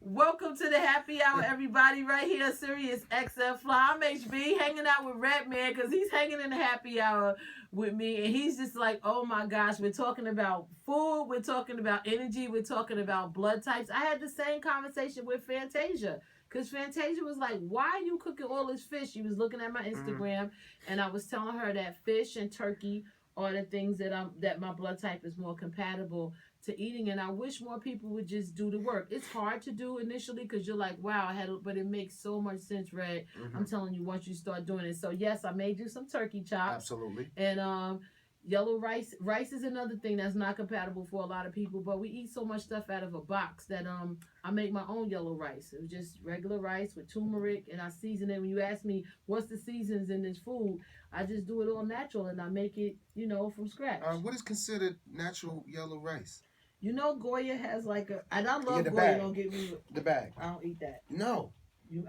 Welcome to the happy hour, everybody. Right here, Sirius XM Fly. I'm HB, hanging out with Redman because he's hanging in the happy hour with me, and he's just like, "Oh my gosh, we're talking about food, we're talking about energy, we're talking about blood types." I had the same conversation with Fantasia. Cause Fantasia was like, "Why are you cooking all this fish?" She was looking at my Instagram, and I was telling her that fish and turkey are the things that my blood type is more compatible to eating, and I wish more people would just do the work. It's hard to do initially because you're like, wow, but it makes so much sense, Red. I'm telling you, once you start doing it. So yes, I made you some turkey chops. Absolutely. And yellow rice. Rice is another thing that's not compatible for a lot of people, but we eat so much stuff out of a box that I make my own yellow rice. It was just regular rice with turmeric, and I season it. When you ask me what's the seasons in this food, I just do it all natural and I make it, from scratch. What is considered natural yellow rice? Goya has like and I love the Goya. bag. Don't get me. The bag. I don't eat that. No.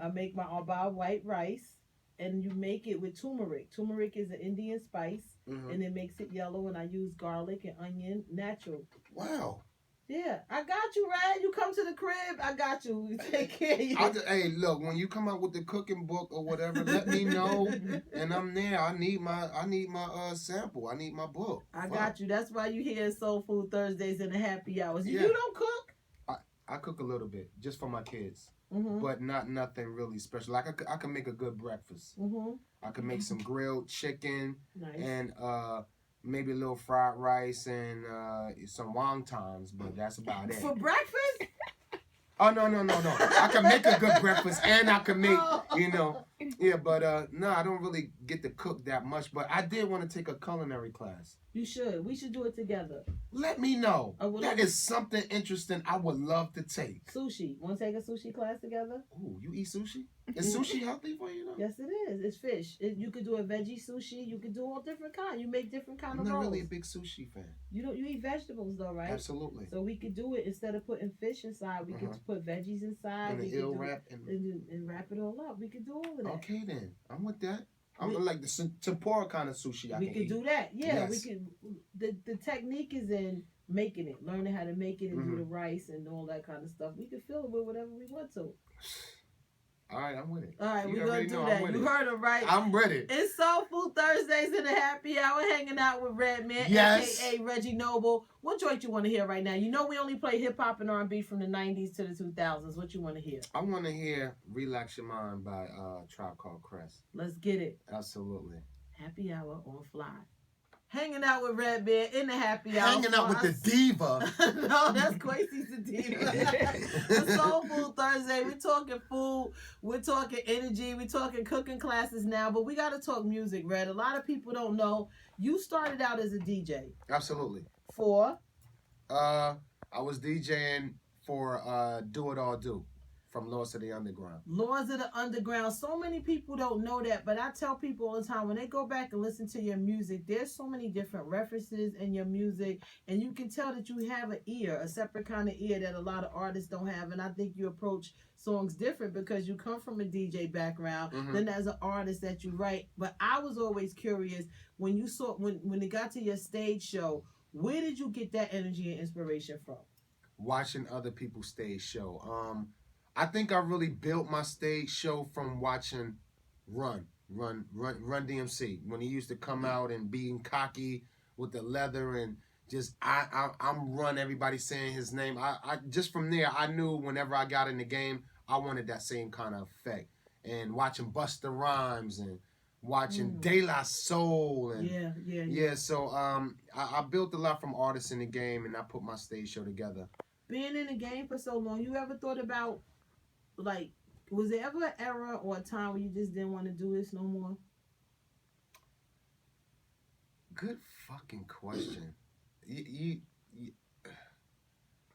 I make I buy white rice, and you make it with turmeric. Turmeric is an Indian spice, and it makes it yellow. And I use garlic and onion, natural. Wow. Yeah, I got you, Rad. You come to the crib, I got you. We take care of you. Hey, look, when you come out with the cooking book or whatever, let me know, and I'm there. I need my sample. I need my book. I got you. That's why you hear Soul Food Thursdays and the happy hours. Yeah. You don't cook? I cook a little bit just for my kids, but nothing really special. Like I can make a good breakfast. I can make some grilled chicken and maybe a little fried rice and some wontons, but that's about it. For breakfast? Oh, no. I can make a good breakfast and I can make, but no, I don't really get to cook that much. But I did want to take a culinary class. You should. We should do it together. Let me know. That is something interesting I would love to take. Sushi. Want to take a sushi class together? Ooh, you eat sushi? Is sushi healthy for you, though? Yes, it is. It's fish. You could do a veggie sushi. You could do all different kinds. You make different kind of rolls. I'm not really a big sushi fan. You eat vegetables, though, right? Absolutely. So we could do it instead of putting fish inside. We could put veggies inside. And wrap and wrap it all up. We could do all of that. Okay, then. I'm with that. I'm like the tempura kind of sushi. We could do that. Yeah, yes. We could. The technique is in making it, learning how to make it, and do the rice and all that kind of stuff. We could fill it with whatever we want to. All right, I'm with it. All right, we're going to do that. You heard him, right? I'm ready. It's Soul Food Thursdays in the happy hour, hanging out with Redman, yes. a.k.a. Reggie Noble. What joint you want to hear right now? You know we only play hip-hop and R&B from the 90s to the 2000s. What you want to hear? I want to hear Relax Your Mind by Tribe Called Quest. Let's get it. Absolutely. Happy hour on Fly. Hanging out with Redman in the happy hour. Hanging out with the diva. No, that's Quasi's the diva. The Soul Food Thursday. We're talking food. We're talking energy. We're talking cooking classes now. But we got to talk music, Red. A lot of people don't know. You started out as a DJ. Absolutely. For? I was DJing for Do It All Do. From Laws of the Underground. Laws of the Underground. So many people don't know that, but I tell people all the time when they go back and listen to your music, there's so many different references in your music, and you can tell that you have an ear, a separate kind of ear that a lot of artists don't have. And I think you approach songs different because you come from a DJ background, then as an artist that you write. But I was always curious when you saw when it got to your stage show, where did you get that energy and inspiration from? Watching other people's stage show. I think I really built my stage show from watching Run DMC when he used to come out and being cocky with the leather and just I'm Run. Everybody saying his name. I just from there I knew whenever I got in the game I wanted that same kind of effect. And watching Busta Rhymes and watching De La Soul and yeah. So I built a lot from artists in the game and I put my stage show together. Being in the game for so long, you ever thought about was there ever an era or a time where you just didn't want to do this no more? Good fucking question.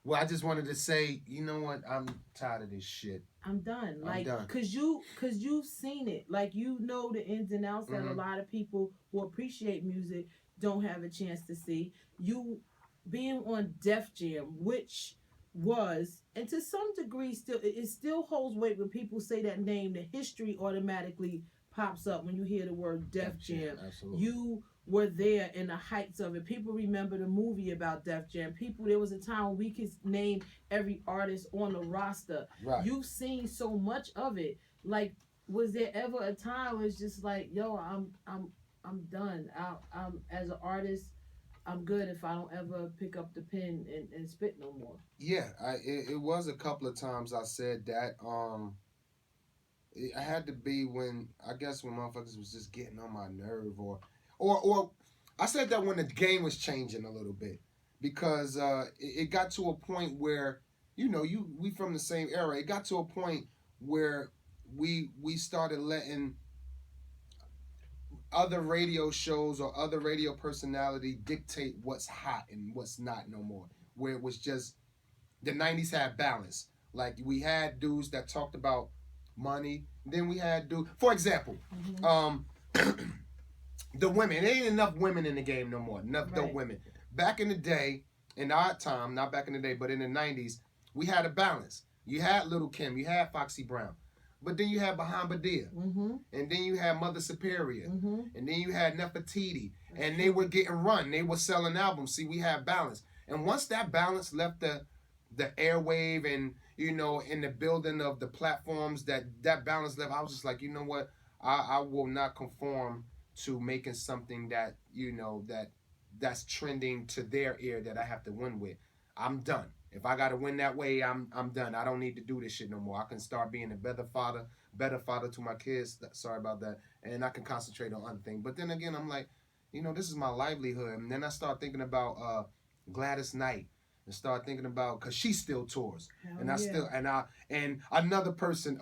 Well, I just wanted to say, you know what? I'm tired of this shit. I'm done. I'm done. Cause you've seen it. Like you know the ins and outs that a lot of people who appreciate music don't have a chance to see. You being on Def Jam, which was, and to some degree it still holds weight when people say that name. The history automatically pops up when you hear the word Def Jam. Absolutely. You were there in the heights of it. People remember the movie about Def Jam. People, there was a time when we could name every artist on the roster. Right. You've seen so much of it. Like, was there ever a time where it's just like, yo, I'm done. I'm as an artist, I'm good if I don't ever pick up the pen and spit no more. Yeah, it was a couple of times I said that. It had to be when I guess when motherfuckers was just getting on my nerve, or I said that when the game was changing a little bit because it got to a point where we from the same era. It got to a point where we started letting other radio shows or other radio personality dictate what's hot and what's not no more. Where it was just the '90s had balance. Like we had dudes that talked about money. Then we had for example, the women. There ain't enough women in the game no more. Enough dope women. Back in the day, in our time, not back in the day, but in the '90s, we had a balance. You had Little Kim, you had Foxy Brown, but then you had Bahamadia, and then you had Mother Superior, and then you had Nefertiti, and they were getting run. They were selling albums. See, we had balance, and once that balance left the airwave and in the building of the platforms that balance left, I was just like, you know what, I will not conform to making something that that's trending to their ear that I have to win with. I'm done. If I gotta win that way, I'm done. I don't need to do this shit no more. I can start being a better father to my kids. Sorry about that. And I can concentrate on other things. But then again, I'm like, this is my livelihood. And then I start thinking about Gladys Knight. And start thinking about, cause she still tours. And another person,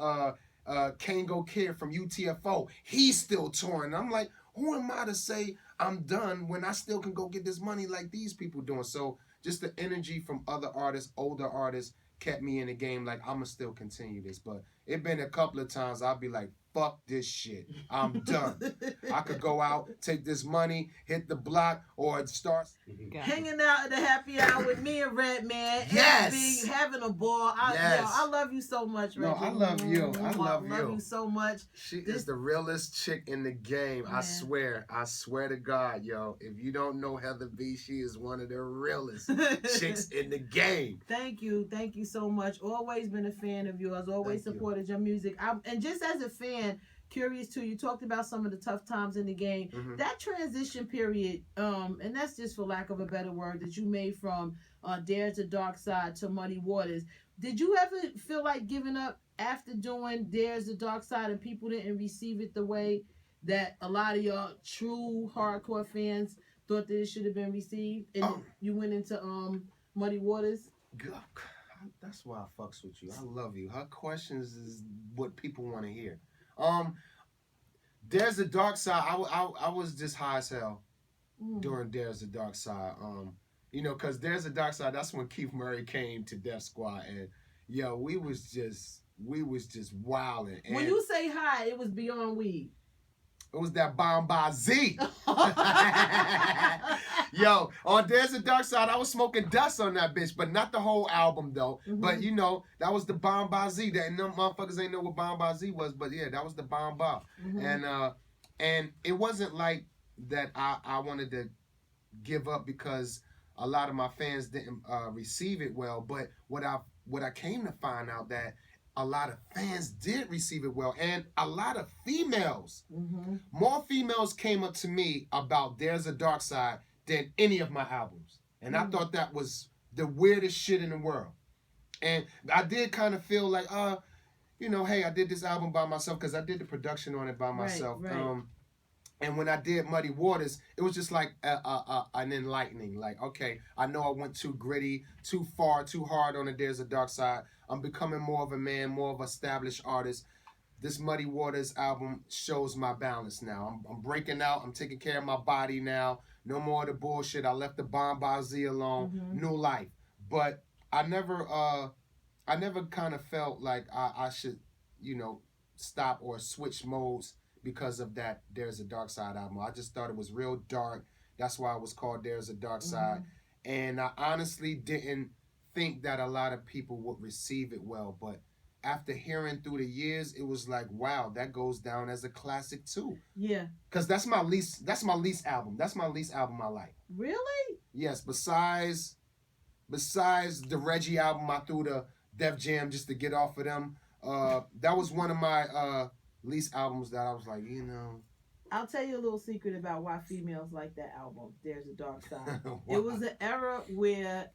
Kango Kid from UTFO, he's still touring. I'm like, who am I to say I'm done when I still can go get this money like these people doing? So just the energy from other artists, older artists, kept me in the game. Like, I'ma still continue this. But it been a couple of times I'll be like, fuck this shit. I'm done. I could go out, take this money, hit the block, or it starts hanging out at the happy hour with me and Redman. Yes. Having a ball. I love you so much, Redman. No, I love you. I love you so much. She is the realest chick in the game. Man. I swear to God, yo. If you don't know Heather B, she is one of the realest chicks in the game. Thank you so much. Always been a fan of yours. Always supported your music. And just as a fan, curious too, you talked about some of the tough times in the game. That transition period, and that's just for lack of a better word, that you made from Dare to Dark Side to Muddy Waters. Did you ever feel like giving up after doing Dare's the Dark Side and people didn't receive it the way that a lot of your true hardcore fans thought that it should have been received, and you went into Muddy Waters? That's why I fucks with you. I love you. Her questions is what people want to hear. There's the Dark Side. I was just high as hell during There's the Dark Side. Because There's the Dark Side, that's when Keith Murray came to Def Squad, and yo, we was just wilding. When you say high, it was beyond weed. It was that Bomb Z. Yo, on There's a Dark Side, I was smoking dust on that bitch, but not the whole album though. But that was the Bomb Z. That them motherfuckers ain't know what Bomb Z was, but yeah, that was the Bomb. And it wasn't like that I wanted to give up because a lot of my fans didn't receive it well. But what I came to find out that a lot of fans did receive it well, and a lot of females. More females came up to me about There's a Dark Side than any of my albums. And I thought that was the weirdest shit in the world. And I did kind of feel like, hey, I did this album by myself because I did the production on it by myself. Right. And when I did Muddy Waters, it was just like an enlightening. Like, okay, I know I went too gritty, too far, too hard on it. There's a Dark Side. I'm becoming more of a man, more of an established artist. This Muddy Waters album shows my balance now. I'm breaking out. I'm taking care of my body now. No more of the bullshit. I left the Bomb Z alone. New life. But I never kind of felt like I should, stop or switch modes because of that There's a Dark Side album. I just thought it was real dark. That's why it was called There's a Dark Side. And I honestly didn't think that a lot of people would receive it well, but after hearing through the years, it was like, wow, that goes down as a classic too. Yeah. Cause that's my least album. That's my least album I like. Really? Yes, besides the Reggie album, I threw the Def Jam just to get off of them. That was one of my least albums that I was like, I'll tell you a little secret about why females like that album. There's a Dark Side. Wow. It was an era where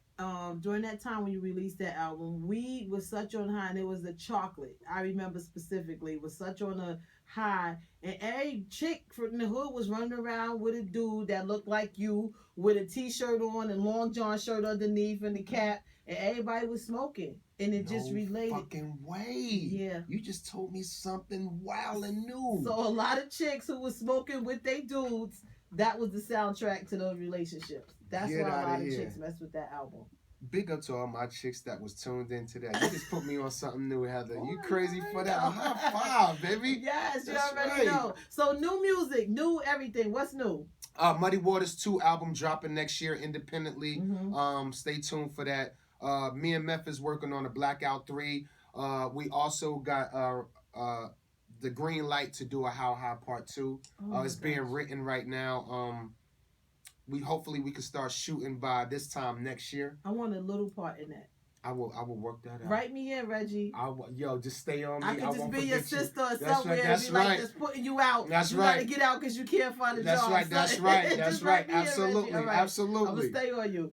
during that time when you released that album, weed was such on high, and it was the chocolate. I remember specifically, was such on a high, and every chick from the hood was running around with a dude that looked like you, with a t-shirt on and long john shirt underneath and the cap, and everybody was smoking, and it just related. No fucking way. Yeah. You just told me something wild and new. So a lot of chicks who was smoking with they dudes, that was the soundtrack to those relationships. That's Get why a outta lot of here. chicks mess with that album. Big up to all my chicks that was tuned into that. You just put me on something new, Heather. Oh, You crazy I for that? know. High five, baby. Yes, you That's already right. know. So new music, new everything. What's new? Muddy Waters 2 album dropping next year independently. Mm-hmm. Stay tuned for that. Me and Meth is working on a Blackout 3. We also got the green light to do a How High Part 2. It's being written right now. Hopefully we can start shooting by this time next year. I want a little part in that. I will work that out. Write me in, Reggie. Yo, just stay on me. I could just won't be your forget you. sister or That's somewhere right, and that's be like right. just putting you out. That's you right. gotta get out because you can't find a That's job. right. That's So- right. That's just right. write me in, Reggie. Absolutely. All right. Absolutely. I'm gonna stay on you.